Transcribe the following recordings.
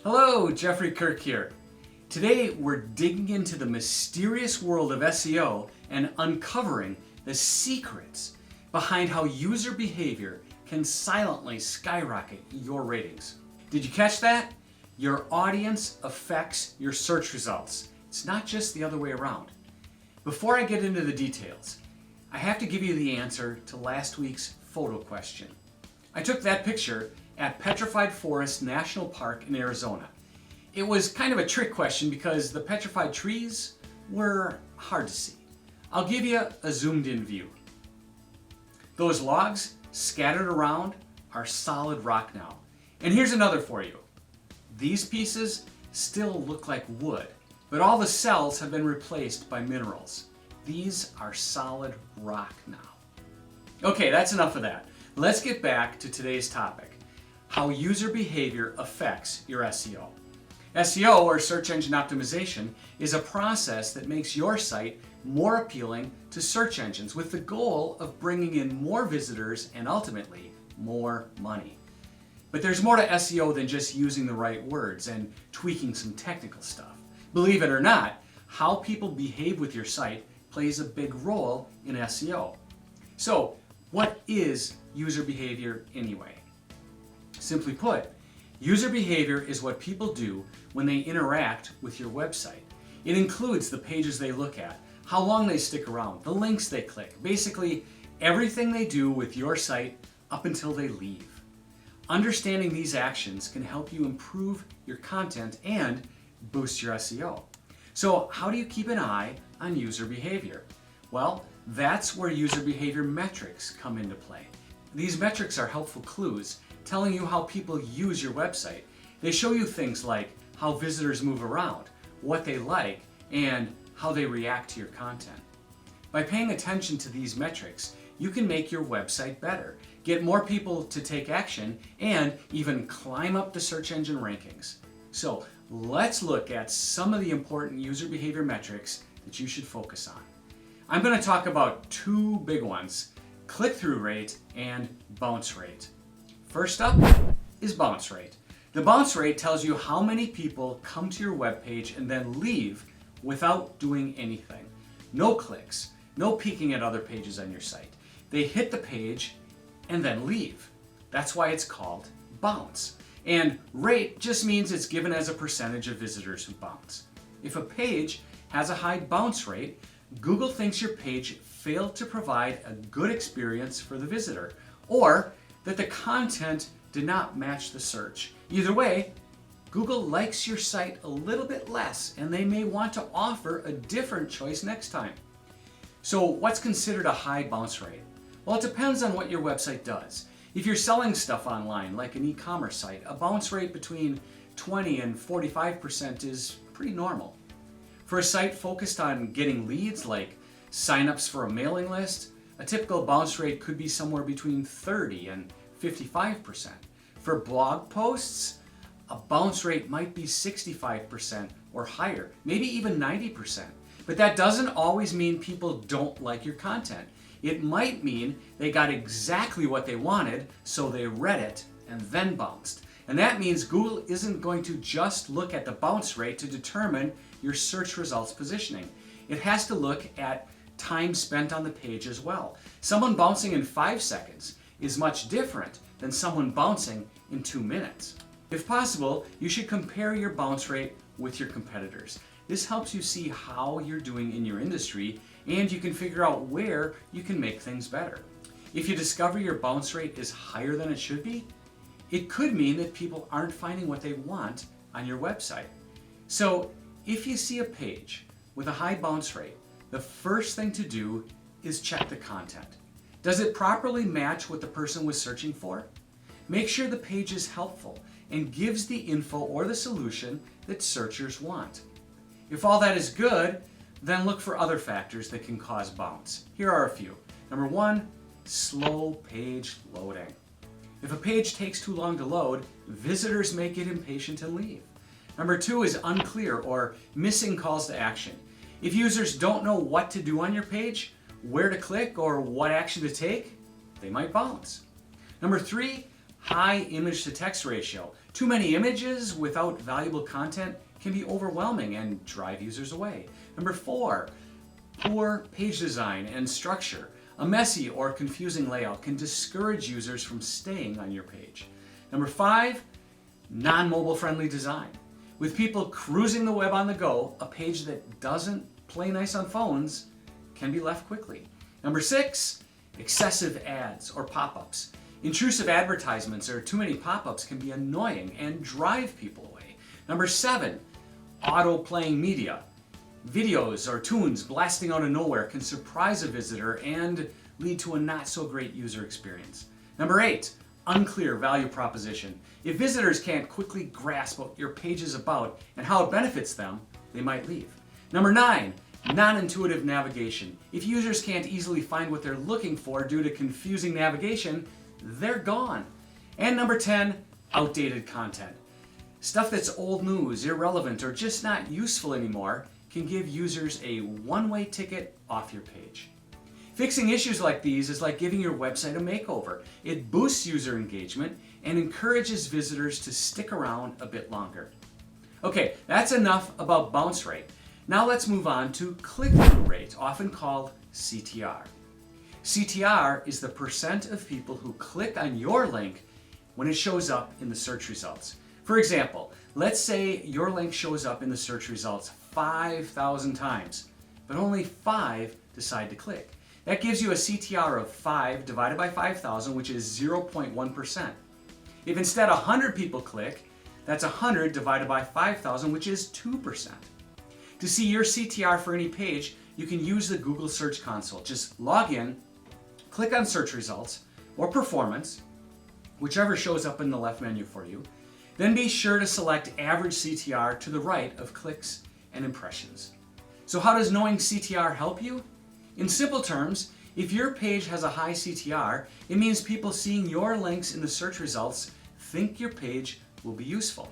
Hello, Jeffrey Kirk here. Today we're digging into the mysterious world of SEO and uncovering the secrets behind how user behavior can silently skyrocket your ratings. Did you catch that? Your audience affects your search results. It's not just the other way around. Before I get into the details, I have to give you the answer to last week's photo question. I took that picture at Petrified Forest National Park in Arizona. It was kind of a trick question because the petrified trees were hard to see. I'll give you a zoomed in view. Those logs scattered around are solid rock now. And here's another for you. These pieces still look like wood, but all the cells have been replaced by minerals. These are solid rock now. Okay, that's enough of that. Let's get back to today's topic, how user behavior affects your SEO. SEO, or search engine optimization, is a process that makes your site more appealing to search engines with the goal of bringing in more visitors and ultimately more money. But there's more to SEO than just using the right words and tweaking some technical stuff. Believe it or not, how people behave with your site plays a big role in SEO. So, what is user behavior anyway? Simply put, user behavior is what people do when they interact with your website. It includes the pages they look at, how long they stick around, the links they click, basically everything they do with your site up until they leave. Understanding these actions can help you improve your content and boost your SEO. So how do you keep an eye on user behavior? Well, that's where user behavior metrics come into play. These metrics are helpful clues telling you how people use your website. They show you things like how visitors move around, what they like, and how they react to your content. By paying attention to these metrics, you can make your website better, get more people to take action, and even climb up the search engine rankings. So let's look at some of the important user behavior metrics that you should focus on. I'm going to talk about two big ones, click-through rate and bounce rate. First up is bounce rate. The bounce rate tells you how many people come to your web page and then leave without doing anything. No clicks, no peeking at other pages on your site. They hit the page and then leave. That's why it's called bounce. And rate just means it's given as a percentage of visitors who bounce. If a page has a high bounce rate, Google thinks your page failed to provide a good experience for the visitor, or that the content did not match the search. Either way, Google likes your site a little bit less, and they may want to offer a different choice next time. So what's considered a high bounce rate? Well, it depends on what your website does. If you're selling stuff online, like an e-commerce site, a bounce rate between 20 and 45% is pretty normal. For a site focused on getting leads, like signups for a mailing list, a typical bounce rate could be somewhere between 30 and 55%. For blog posts, a bounce rate might be 65% or higher, maybe even 90%. But that doesn't always mean people don't like your content. It might mean they got exactly what they wanted, so they read it and then bounced. And that means Google isn't going to just look at the bounce rate to determine your search results positioning. It has to look at time spent on the page as well. Someone bouncing in 5 seconds is much different than someone bouncing in 2 minutes. If possible, you should compare your bounce rate with your competitors. This helps you see how you're doing in your industry, and you can figure out where you can make things better. If you discover your bounce rate is higher than it should be, it could mean that people aren't finding what they want on your website. So if you see a page with a high bounce rate, the first thing to do is check the content. Does it properly match what the person was searching for? Make sure the page is helpful and gives the info or the solution that searchers want. If all that is good, then look for other factors that can cause bounce. Here are a few. Number one, slow page loading. If a page takes too long to load, visitors may get impatient and leave. Number two is unclear or missing calls to action. If users don't know what to do on your page, where to click, or what action to take, they might bounce. Number three, high image to text ratio. Too many images without valuable content can be overwhelming and drive users away. Number 4, poor page design and structure. A messy or confusing layout can discourage users from staying on your page. Number 5, non-mobile friendly design. With people cruising the web on the go, a page that doesn't play nice on phones can be left quickly. Number 6, excessive ads or pop-ups. Intrusive advertisements or too many pop-ups can be annoying and drive people away. Number 7, auto-playing media. Videos or tunes blasting out of nowhere can surprise a visitor and lead to a not so great user experience. Number 8, unclear value proposition. If visitors can't quickly grasp what your page is about and how it benefits them, they might leave. Number 9, non-intuitive navigation. If users can't easily find what they're looking for due to confusing navigation, they're gone. And number 10, outdated content. Stuff that's old news, irrelevant, or just not useful anymore can give users a one-way ticket off your page. Fixing issues like these is like giving your website a makeover. It boosts user engagement and encourages visitors to stick around a bit longer. Okay, that's enough about bounce rate. Now let's move on to click-through rate, often called CTR. CTR is the percent of people who click on your link when it shows up in the search results. For example, let's say your link shows up in the search results 5,000 times, but only 5 decide to click. That gives you a CTR of 5 divided by 5,000, which is 0.1%. If instead 100 people click, that's 100 divided by 5,000, which is 2%. To see your CTR for any page, you can use the Google Search Console. Just log in, click on Search Results or Performance, whichever shows up in the left menu for you. Then be sure to select Average CTR to the right of clicks and impressions. So how does knowing CTR help you? In simple terms, if your page has a high CTR, it means people seeing your links in the search results think your page will be useful.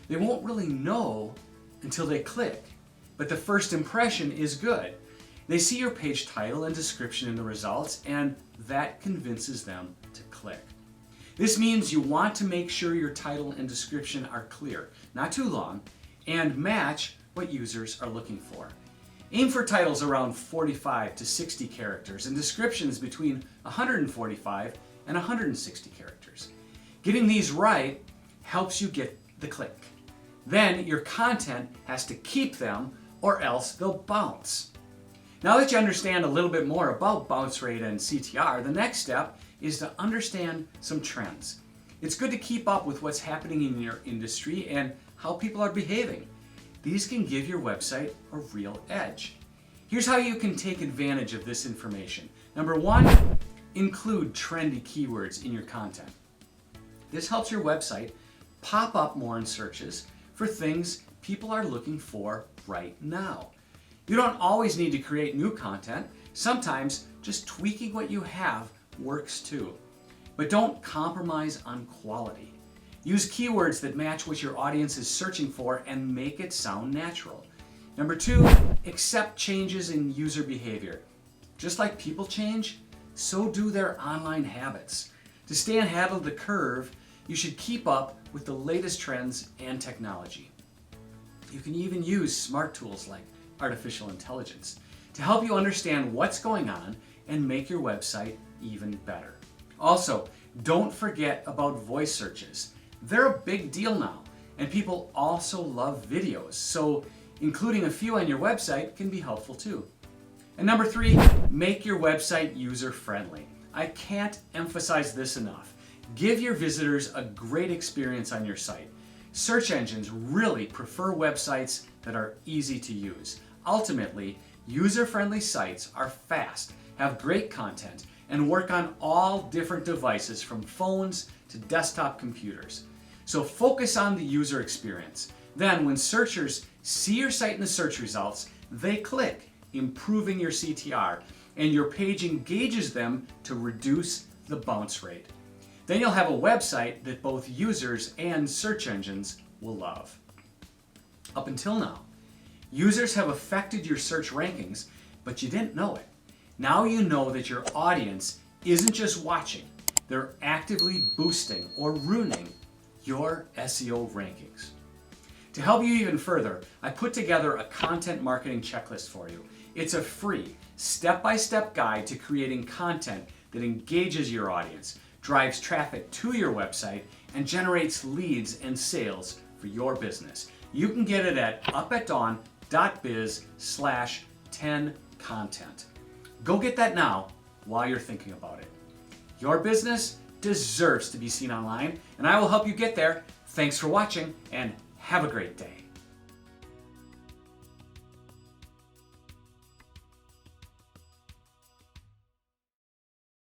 They won't really know until they click, but the first impression is good. They see your page title and description in the results, and that convinces them to click. This means you want to make sure your title and description are clear, not too long, and match what users are looking for. Aim for titles around 45 to 60 characters and descriptions between 145 and 160 characters. Getting these right helps you get the click. Then your content has to keep them or else they'll bounce. Now that you understand a little bit more about bounce rate and CTR, the next step is to understand some trends. It's good to keep up with what's happening in your industry and how people are behaving. These can give your website a real edge. Here's how you can take advantage of this information. Number 1, include trendy keywords in your content. This helps your website pop up more in searches for things people are looking for right now. You don't always need to create new content. Sometimes just tweaking what you have works too. But don't compromise on quality. Use keywords that match what your audience is searching for and make it sound natural. Number 2, accept changes in user behavior. Just like people change, so do their online habits. To stay ahead of the curve, you should keep up with the latest trends and technology. You can even use smart tools like artificial intelligence to help you understand what's going on and make your website even better. Also, don't forget about voice searches. They're a big deal now, and people also love videos, so including a few on your website can be helpful too. And number 3, make your website user-friendly. I can't emphasize this enough. Give your visitors a great experience on your site. Search engines really prefer websites that are easy to use. Ultimately, user-friendly sites are fast, have great content, and work on all different devices from phones to desktop computers. So focus on the user experience. Then when searchers see your site in the search results, they click, improving your CTR, and your page engages them to reduce the bounce rate. Then you'll have a website that both users and search engines will love. Up until now, users have affected your search rankings, but you didn't know it. Now you know that your audience isn't just watching, they're actively boosting or ruining your SEO rankings. To help you even further, I put together a content marketing checklist for you. It's a free, step-by-step guide to creating content that engages your audience, drives traffic to your website, and generates leads and sales for your business. You can get it at upatdawn.biz/10content. Go get that now while you're thinking about it. Your business deserves to be seen online, and I will help you get there. Thanks for watching, and have a great day.